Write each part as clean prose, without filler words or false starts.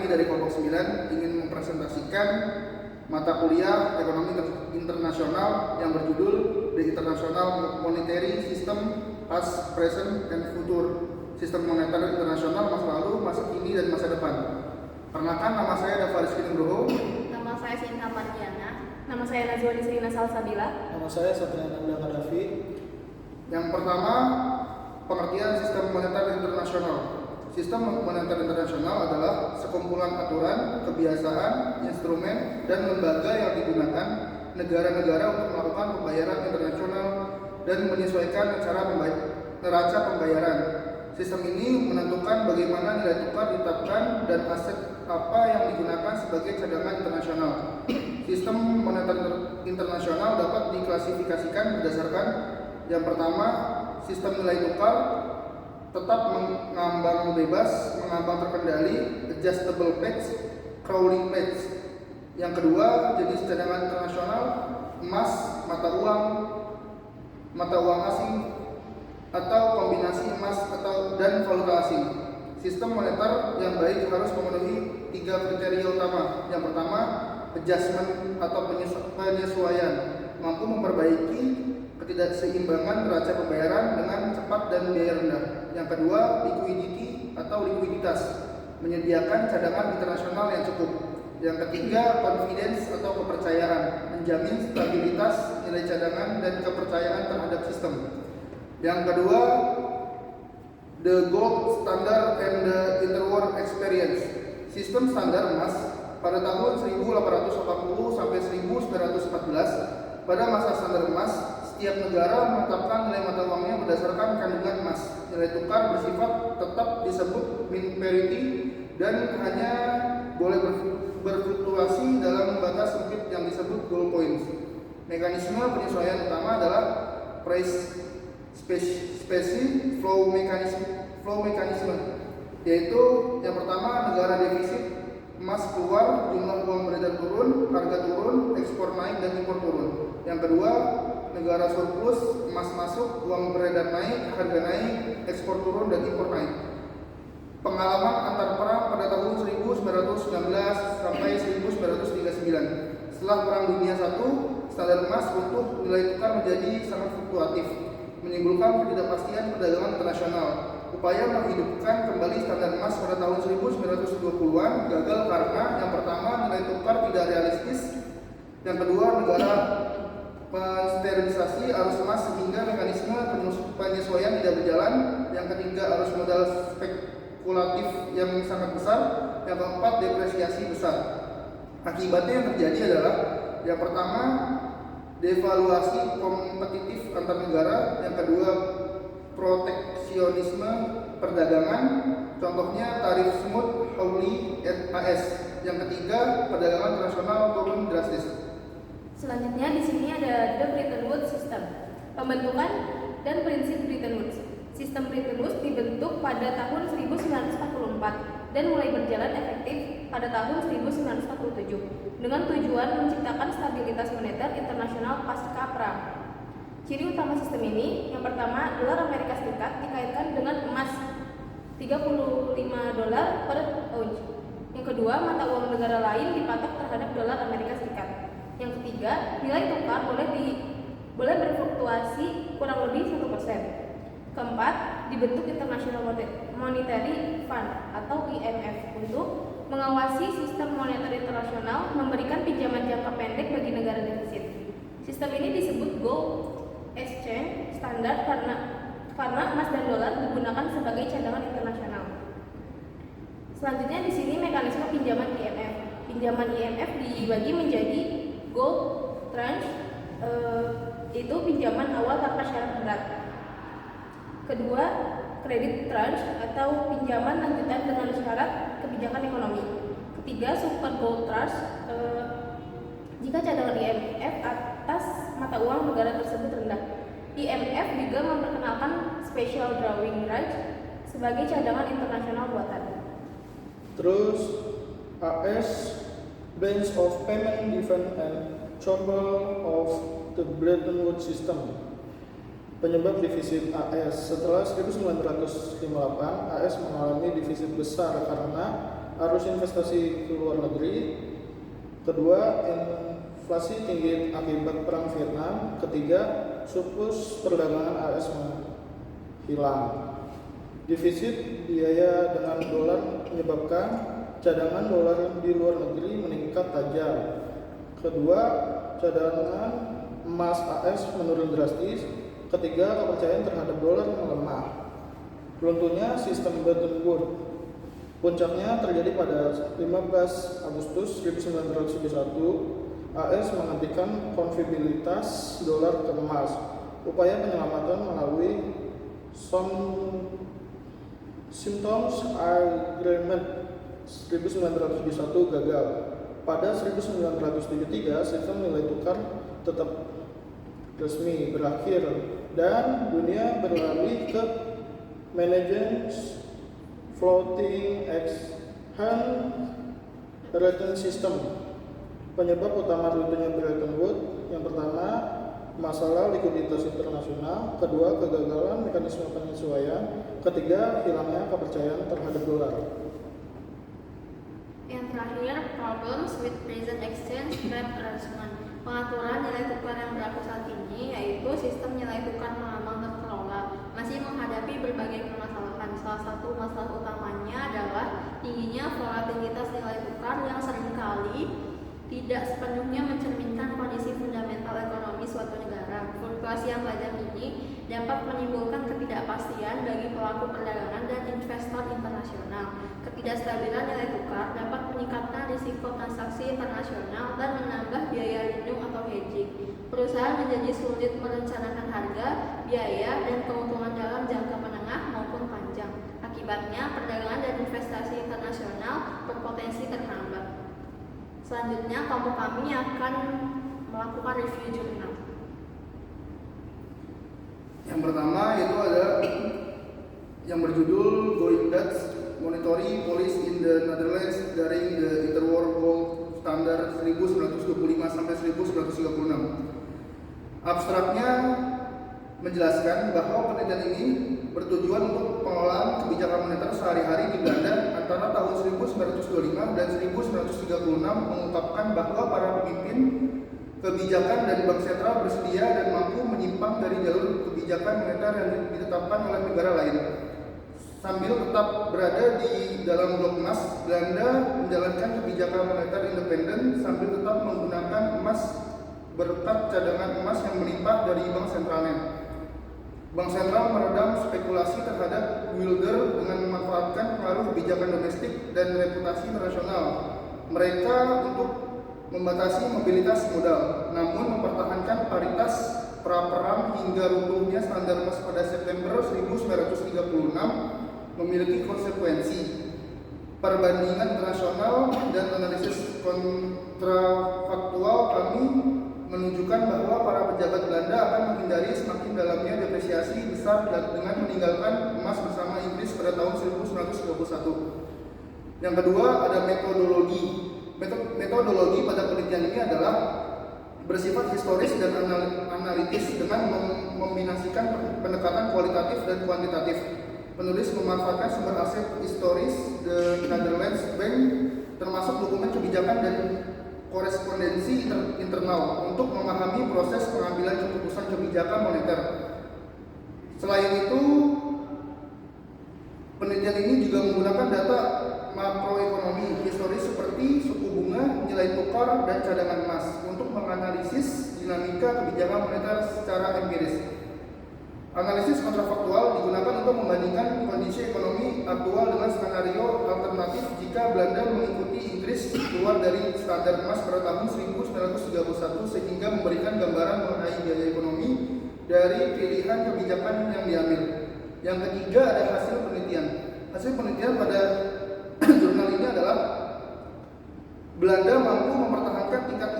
kami dari kelompok 9 ingin mempresentasikan mata kuliah Ekonomi Internasional yang berjudul The International Monetary System Past, Present, and Future. Sistem moneter internasional masa lalu, masa kini, dan masa depan. Perkenalkan, nama saya Dava Rizky Nugroho. Nama saya Sinta Mardiana. Nama saya Nazwa Nisrina Salsabila. Nama saya Satria Nanda Kadafi. Yang pertama, pengertian sistem moneter internasional. Sistem moneter internasional adalah sekumpulan aturan, kebiasaan, instrumen, dan lembaga yang digunakan negara-negara untuk melakukan pembayaran internasional dan menyesuaikan neraca pembayaran. Sistem ini menentukan bagaimana nilai tukar ditetapkan dan aset apa yang digunakan sebagai cadangan internasional. Sistem moneter internasional dapat diklasifikasikan berdasarkan yang pertama, sistem nilai tukar tetap mengambang bebas, mengambang terkendali, adjustable pegs, crawling pegs. Yang kedua, jenis cadangan internasional, emas, mata uang asing, atau kombinasi emas dan valuta asing. Sistem moneter yang baik harus memenuhi 3 kriteria utama. Yang pertama, adjustment atau penyesuaian, mampu memperbaiki ketidakseimbangan neraca pembayaran dengan cepat dan biaya rendah. Yang kedua, liquidity atau likuiditas, menyediakan cadangan internasional yang cukup. Yang ketiga, confidence atau kepercayaan, menjamin stabilitas nilai cadangan dan kepercayaan terhadap sistem. Yang kedua, the gold standard and the interwar experience, sistem standar emas pada tahun 1880 sampai 1914. Pada masa standar emas, setiap negara menetapkan nilai mata uangnya berdasarkan kandungan emas. Nilai tukar bersifat tetap disebut mean parity dan hanya boleh berfluktuasi dalam batas sempit yang disebut gold coins. Mekanisme penyesuaian utama adalah price spacing flow mechanism, yaitu yang pertama, negara defisit, emas keluar, jumlah uang beredar turun, harga turun, ekspor naik dan impor turun. Yang kedua, negara surplus, emas masuk, uang beredar naik, harga naik, ekspor turun dan impor naik. Pengalaman antar perang pada tahun 1919 sampai 1939. Setelah Perang Dunia I, standar emas runtuh, nilai tukar menjadi sangat fluktuatif, menimbulkan ketidakpastian perdagangan internasional. Upaya menghidupkan kembali standar emas pada tahun 1920-an gagal karena yang pertama, nilai tukar tidak realistis. Yang kedua, negara mensterilisasi arus emas sehingga mekanisme penyesuaian tidak berjalan. Yang ketiga, arus modal spekulatif yang sangat besar. Yang keempat, depresiasi besar. Akibatnya yang terjadi adalah yang pertama, devaluasi kompetitif antar negara. Yang kedua, proteksionisme perdagangan, contohnya tarif smooth Hawley AS. Yang ketiga, perdagangan internasional turun drastis. Selanjutnya di sini ada the Bretton Woods System. Pembentukan dan prinsip Bretton Woods. Sistem Bretton Woods dibentuk pada tahun 1944 dan mulai berjalan efektif pada tahun 1947 dengan tujuan menciptakan stabilitas moneter internasional pasca perang. Ciri utama sistem ini, yang pertama, dolar Amerika Serikat dikaitkan dengan emas 35 dolar per ounce. Yang kedua, mata uang negara lain dipatok terhadap dolar Amerika Serikat. Yang ketiga, nilai tukar boleh berfluktuasi kurang lebih 1%. Keempat, dibentuk International Monetary Fund atau IMF untuk mengawasi sistem moneter internasional, memberikan pinjaman jangka pendek bagi negara defisit. Sistem ini disebut gold exchange standar karena emas dan dolar digunakan sebagai cadangan internasional. Selanjutnya di sini mekanisme pinjaman IMF. Pinjaman IMF dibagi menjadi gold tranche, itu pinjaman awal tanpa syarat berat. Kedua, kredit tranche atau pinjaman lanjutan dengan syarat kebijakan ekonomi. Ketiga, super gold tranche, jika cadangan IMF atas mata uang negara tersebut rendah. IMF juga memperkenalkan special drawing rights sebagai cadangan internasional buatan. Terus AS, Branch of Payment Defense and Chamber of the Bretton Woods System. Penyebab defisit AS. Setelah 1958, AS mengalami defisit besar karena arus investasi ke luar negeri. Kedua, inflasi tinggi akibat perang Vietnam. Ketiga, surplus perdagangan AS hilang. Defisit biaya dengan dolar menyebabkan cadangan dolar di luar negeri meningkat tajam. Kedua, cadangan emas AS menurun drastis. Ketiga, kepercayaan terhadap dolar melemah. Runtuhnya sistem Bretton Woods. Puncaknya terjadi pada 15 Agustus 1971. AS menghentikan konvertibilitas dolar ke emas. Upaya penyelamatan melalui Symptoms Agreement 1971 gagal. Pada 1973, sistem nilai tukar tetap resmi berakhir dan dunia beralih ke Managed Floating Exchange Rate System. Penyebab utama runtuhnya Bretton Woods: yang pertama, masalah likuiditas internasional. Kedua, kegagalan mekanisme penyesuaian. Ketiga, hilangnya kepercayaan terhadap dolar. Yang terakhir, problems with present exchange rate arrangement. Pengaturan nilai tukar yang berlaku saat ini, yaitu sistem nilai tukar mengambang terkelola, masih menghadapi berbagai permasalahan. Salah satu masalah utamanya adalah tingginya volatilitas nilai tukar yang seringkali tidak sepenuhnya mencerminkan kondisi fundamental ekonomi suatu negara. Fluktuasi yang tajam ini dapat menimbulkan ketidakpastian bagi pelaku perdagangan dan investor internasional. Ketidakstabilan nilai tukar dapat meningkatkan risiko transaksi internasional dan menambah biaya lindung atau hedging. Perusahaan menjadi sulit merencanakan harga, biaya, dan keuntungan dalam jangka menengah maupun panjang. Akibatnya, perdagangan dan investasi internasional berpotensi terhambat. Selanjutnya, kelompok kami akan melakukan review jurnal. Yang pertama yaitu ada yang berjudul Going Dutch Monetary Policy in the Netherlands during the Interwar Gold Standard 1925 sampai 1936. Abstraknya menjelaskan bahwa penelitian ini bertujuan untuk pengelolaan kebijakan moneter sehari-hari di Belanda antara tahun 1925 dan 1936, mengungkapkan bahwa para pemimpin kebijakan dan bank sentral bersedia dan mampu menyimpang dari jalur kebijakan moneter yang ditetapkan oleh negara lain. Sambil tetap berada di dalam blok emas, Belanda menjalankan kebijakan moneter independen sambil tetap menggunakan emas berkat cadangan emas yang melimpah dari bank sentralnya. Bank sentral meredam spekulasi terhadap Wilder dengan memanfaatkan pengaruh kebijakan domestik dan reputasi internasional mereka untuk membatasi mobilitas modal, namun mempertahankan paritas pra-perang hingga runtuhnya standar emas pada September 1936 memiliki konsekuensi. Perbandingan internasional dan analisis kontrafaktual kami menunjukkan bahwa para pejabat Belanda akan menghindari semakin dalamnya depresiasi besar dengan meninggalkan emas bersama Inggris pada tahun 1921. Yang kedua, ada metodologi. Metodologi pada penelitian ini adalah bersifat historis dan analitis dengan meminasikan pendekatan kualitatif dan kuantitatif. Penulis memanfaatkan sumber aset historis The Netherlands Bank, termasuk dokumen kebijakan dan korespondensi internal untuk memahami proses pengambilan keputusan kebijakan moneter. Selain itu, penelitian ini juga menggunakan data makroekonomi historis seperti suku bunga, nilai tukar, dan cadangan emas untuk menganalisis dinamika kebijakan moneter secara empiris. Analisis kontrafaktual digunakan untuk membandingkan kondisi ekonomi aktual dengan skenario alternatif jika Belanda mengikuti Inggris keluar dari standar emas pada tahun 1931, sehingga memberikan gambaran mengenai biaya ekonomi dari pilihan kebijakan yang diambil. Yang ketiga, ada hasil penelitian. Hasil penelitian pada jurnal ini adalah Belanda mampu mempertahankan tingkat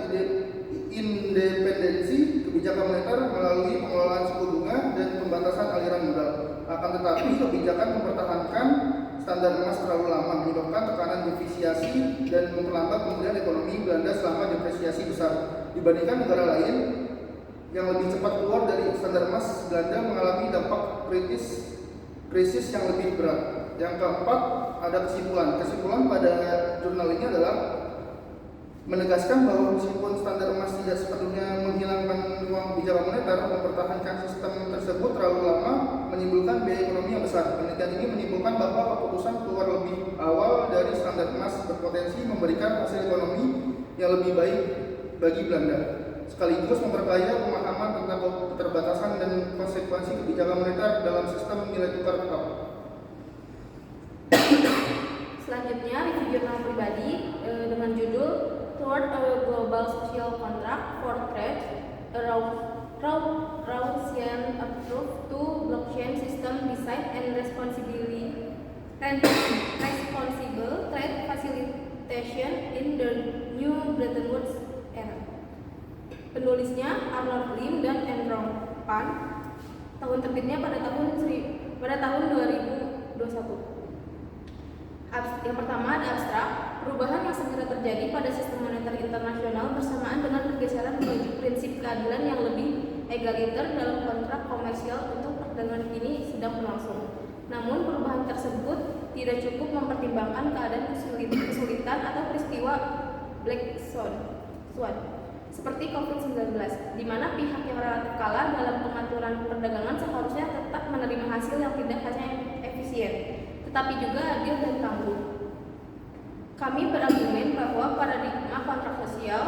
independensi kebijakan moneter melalui pengelolaan suku bunga dan pembatasan aliran modal. Akan tetapi, kebijakan mempertahankan standar emas terlalu lama menyebabkan tekanan deflasi dan memperlambat pemulihan ekonomi Belanda selama depresiasi besar. Dibandingkan negara lain yang lebih cepat keluar dari standar emas, Belanda mengalami dampak kritis krisis yang lebih berat. Yang keempat, ada kesimpulan. Kesimpulan pada jurnal ini adalah menegaskan bahwa meskipun standar emas tidak sepenuhnya menghilangkan ruang kebijakan moneter, mempertahankan sistem tersebut terlalu lama menimbulkan biaya ekonomi yang besar. Penelitian ini menimbulkan bahwa keputusan keluar lebih awal dari standar emas berpotensi memberikan hasil ekonomi yang lebih baik bagi Belanda, sekaligus memperkaya pemahaman tentang keterbatasan dan konsekuensi kebijakan moneter dalam sistem nilai tukar tetap. Selanjutnya, review jurnal pribadi dengan judul Toward a Global Social Contract for Trade, a Rawlsian Approach to Blockchain System Design and Responsible Trade Facilitation in the New Bretton Woods Era. Penulisnya Arnold Lim dan Andrew Pan. Tahun terbitnya pada tahun 2021. Yang pertama ada abstrak, perubahan yang segera terjadi pada sistem moneter internasional bersamaan dengan pergeseran menuju prinsip keadilan yang lebih egaliter dalam kontrak komersial untuk perdagangan ini sedang berlangsung. Namun perubahan tersebut tidak cukup mempertimbangkan keadaan kesulitan atau peristiwa Black Swan seperti COVID-19, di mana pihak yang relatif kalah dalam pengaturan perdagangan seharusnya tetap menerima hasil yang tidak hanya efisien, tetapi juga adil dan tangguh. Kami berargumen bahwa paradigma kontrak sosial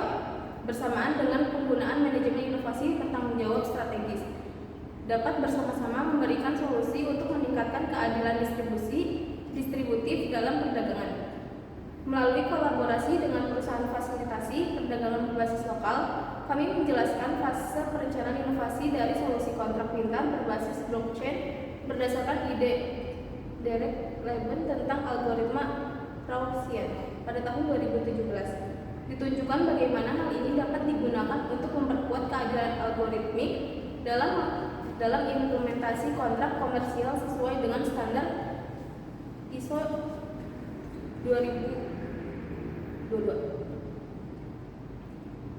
bersamaan dengan penggunaan manajemen inovasi bertanggung jawab strategis dapat bersama-sama memberikan solusi untuk meningkatkan keadilan distributif dalam perdagangan. Melalui kolaborasi dengan perusahaan fasilitasi perdagangan berbasis lokal, kami menjelaskan fase perencanaan inovasi dari solusi kontrak pintar berbasis blockchain berdasarkan ide Derek Leben tentang algoritma Rawlsian pada tahun 2017. Ditunjukkan bagaimana hal ini dapat digunakan untuk memperkuat keadilan algoritmik dalam implementasi kontrak komersial sesuai dengan standar ISO 2022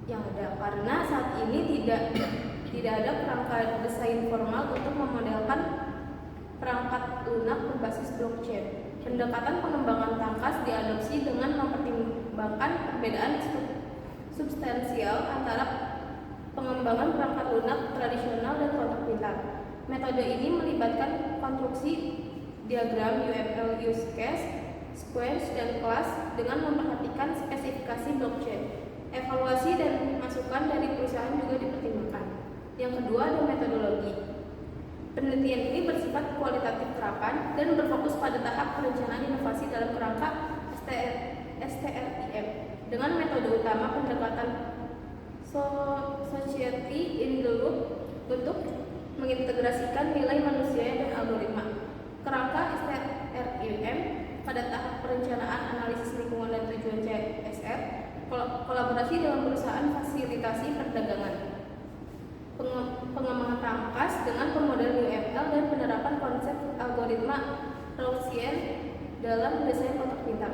yang ada, karena saat ini tidak ada kerangka desain formal untuk memodelkan perangkat lunak berbasis blockchain. Pendekatan pengembangan tangkas diadopsi dengan mempertimbangkan perbedaan substansial antara pengembangan perangkat lunak tradisional dan kontrak pintar. Metode ini melibatkan konstruksi diagram UML use case, sequence, dan kelas dengan memperhatikan spesifikasi blockchain. Evaluasi dan masukan dari perusahaan juga dipertimbangkan. Yang kedua ada metodologi. Penelitian ini bersifat kualitatif terapan dan berfokus pada tahap perencanaan inovasi dalam kerangka STRIM dengan metode utama pendekatan society in the loop untuk mengintegrasikan nilai manusia dan algoritma. Kerangka STRIM pada tahap perencanaan analisis lingkungan dan tujuan CSR, kolaborasi dengan perusahaan fasilitasi perdagangan, pengembangan tangkas dengan pemodel UML dan penerapan konsep algoritma Rawlsian dalam desain kontrak pintar.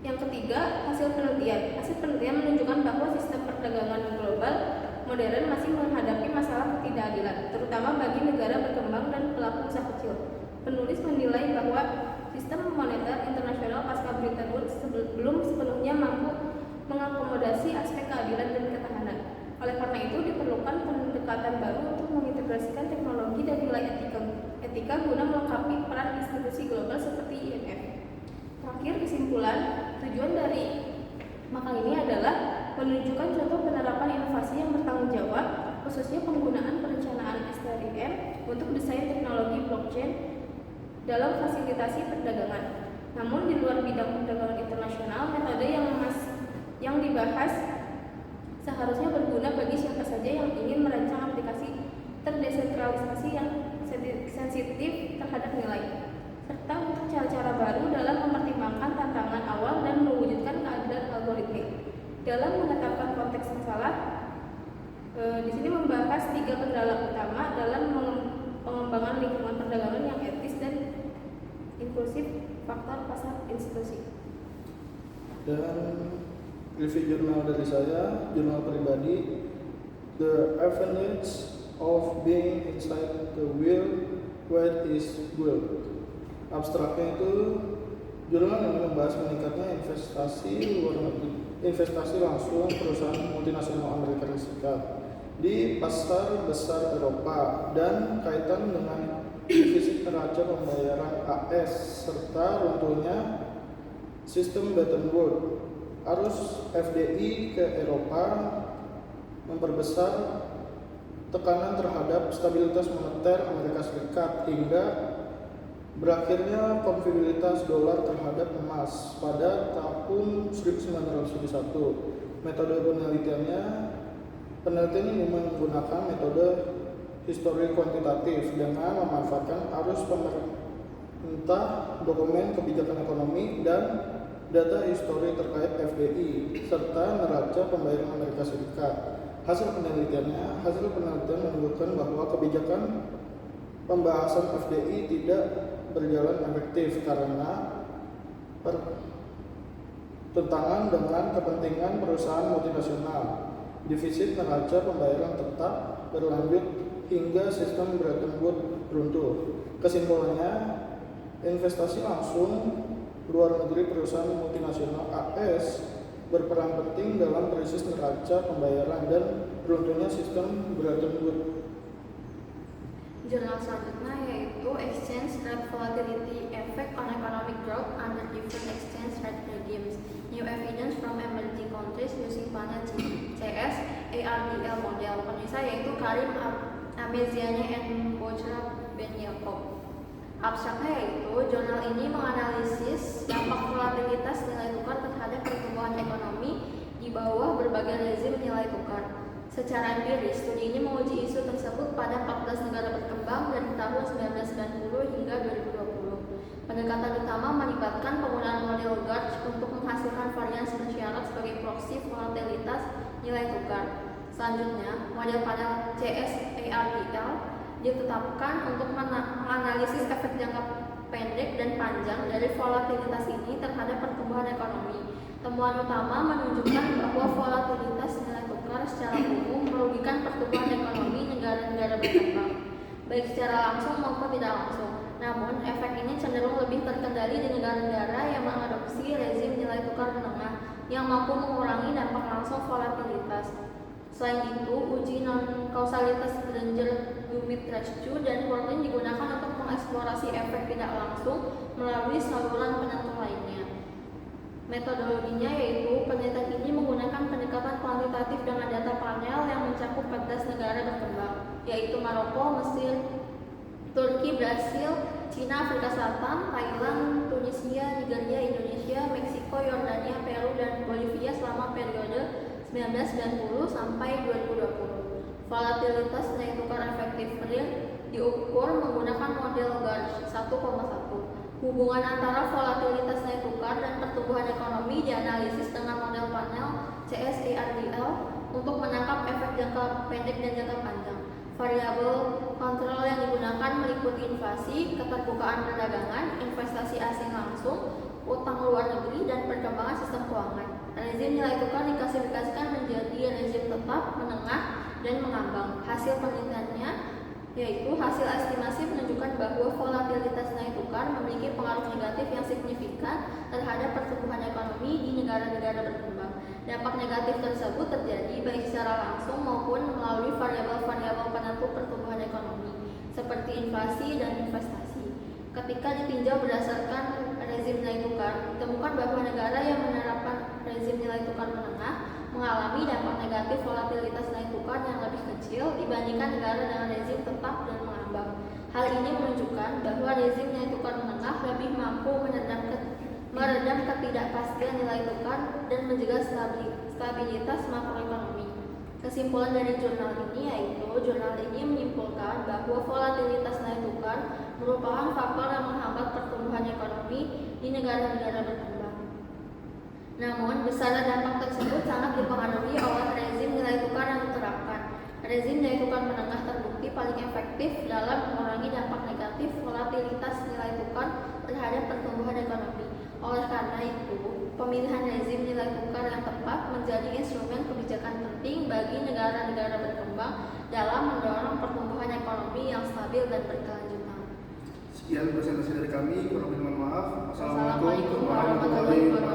Yang ketiga, hasil penelitian. Hasil penelitian menunjukkan bahwa sistem perdagangan global modern masih menghadapi masalah ketidakadilan, terutama bagi negara berkembang dan pelaku usaha kecil. Penulis menilai bahwa sistem moneter internasional pasca Bretton Woods belum sepenuhnya mampu mengakomodasi aspek keadilan dan ketahanan. Oleh karena itu diperlukan pendekatan baru untuk mengintegrasikan teknologi dan nilai etika guna melengkapi peran institusi global seperti IMF. Terakhir, kesimpulan, tujuan dari makalah ini adalah menunjukkan contoh penerapan inovasi yang bertanggung jawab, khususnya penggunaan perencanaan STRIM untuk desain teknologi blockchain dalam fasilitasi perdagangan. Namun di luar bidang perdagangan internasional, metode yang dibahas seharusnya berguna bagi siapa saja yang ingin merancang aplikasi terdesentralisasi yang sensitif terhadap nilai, serta untuk cara-cara baru dalam mempertimbangkan tantangan awal dan mewujudkan keadilan algoritmik. Dalam menetapkan konteks masalah, di sini membahas 3 kendala utama dalam pengembangan lingkungan perdagangan yang etis dan inklusif, faktor pasar institusi. Dan review jurnal dari saya, jurnal pribadi, The Avenues of being inside the wheel where is will. Abstraknya itu jurnal yang membahas meningkatnya investasi langsung perusahaan multinasional Amerika Serikat di pasar besar Eropa dan kaitan dengan defisit neraca pembayaran AS serta runtuhnya sistem Bretton Woods. Arus FDI ke Eropa memperbesar tekanan terhadap stabilitas moneter Amerika Serikat hingga berakhirnya konvertibilitas dolar terhadap emas pada tahun 1971. Metode penelitian ini menggunakan metode histori kuantitatif dengan memanfaatkan arus pemerintah, dokumen kebijakan ekonomi, dan data histori terkait FDI serta neraca pembayaran Amerika Serikat. Hasil penelitian menunjukkan bahwa kebijakan pembahasan FDI tidak berjalan efektif karena bertentangan dengan kepentingan perusahaan multinasional. Defisit neraca pembayaran tetap berlanjut hingga sistem Bretton Woods runtuh. Kesimpulannya, investasi langsung luar negeri perusahaan multinasional AS berperan penting dalam krisis neraca pembayaran dan runtuhnya sistem Bretton Woods. Jurnal selanjutnya yaitu Exchange Rate Volatility Effect on Economic Growth under Different Exchange Rate Regimes. New Evidence from Emerging Countries Using Panel CS ARDL Model. Penulisnya yaitu Karim Ameziane and Bojra Ben Yaakov. Abstraknya yaitu jurnal ini menganalisis dampak volatilitas nilai tukar terhadap pertumbuhan ekonomi di bawah berbagai rezim nilai tukar. Secara empiris, studi ini menguji isu tersebut pada 14 negara berkembang dari tahun 1990 hingga 2020. Pendekatan utama melibatkan penggunaan model Gauge untuk menghasilkan varian bersyarat sebagai proksi volatilitas nilai tukar. Selanjutnya, model panel CSARDL ditetapkan untuk menganalisis efek jangka pendek dan panjang dari volatilitas ini terhadap pertumbuhan ekonomi. Temuan utama menunjukkan bahwa volatilitas nilai tukar secara umum merugikan pertumbuhan ekonomi negara-negara berkembang, baik secara langsung maupun tidak langsung. Namun, efek ini cenderung lebih terkendali di negara-negara yang mengadopsi rezim nilai tukar menengah yang mampu mengurangi dampak langsung volatilitas. Selain itu, uji non-kausalitas Granger-Dumitrescu dan Worlin digunakan untuk mengeksplorasi efek tidak langsung melalui saluran penentu lainnya. Metodologinya yaitu penelitian ini menggunakan pendekatan kuantitatif dengan data panel yang mencakup 14 negara berkembang, yaitu Maroko, Mesir, Turki, Brasil, Cina, Afrika Selatan, Thailand, Tunisia, Nigeria, Indonesia, Meksiko, Yordania, Peru, dan Bolivia selama periode 1990 sampai 2020. Volatilitas nilai tukar efektif real diukur menggunakan model Gauge 1,1. Hubungan antara volatilitas nilai tukar dan pertumbuhan ekonomi dianalisis dengan model panel CSARDL untuk menangkap efek jangka pendek dan jangka panjang. Variabel kontrol yang digunakan meliputi inflasi, keterbukaan perdagangan, investasi asing langsung, utang luar negeri, dan perkembangan sistem keuangan. Rezim nilai tukar diklasifikasikan menjadi rezim tetap, menengah, dan mengambang. Hasil penelitiannya yaitu hasil estimasi menunjukkan bahwa volatilitas nilai tukar memiliki pengaruh negatif yang signifikan terhadap pertumbuhan ekonomi di negara-negara berkembang. Dampak negatif tersebut terjadi baik secara langsung maupun melalui variabel-variabel penentu pertumbuhan ekonomi seperti inflasi dan investasi. Ketika ditinjau berdasarkan rezim nilai tukar, ditemukan bahwa negara yang menerapkan rezim nilai tukar menengah mengalami dampak negatif volatilitas nilai tukar yang lebih kecil dibandingkan negara dengan rezim tetap dan mengambang. Hal ini menunjukkan bahwa rezim nilai tukar menengah lebih mampu meredam ketidakpastian nilai tukar dan menjaga stabilitas makroekonomi. Kesimpulan dari jurnal ini yaitu jurnal ini menyimpulkan bahwa volatilitas nilai tukar merupakan faktor yang menghambat pertumbuhan ekonomi di negara-negara berkembang. Namun, besaran dampak tersebut sangat dipengaruhi oleh rezim nilai tukar yang diterapkan. Rezim nilai tukar menengah terbukti paling efektif dalam mengurangi dampak negatif volatilitas nilai tukar terhadap pertumbuhan ekonomi. Oleh karena itu, pemilihan rezim nilai tukar yang tepat menjadi instrumen kebijakan penting bagi negara-negara berkembang dalam mendorong pertumbuhan ekonomi yang stabil dan berkelanjutan. Sekian presentasi dari kami, kurang lebih mohon maaf. Wassalamualaikum warahmatullahi wabarakatuh.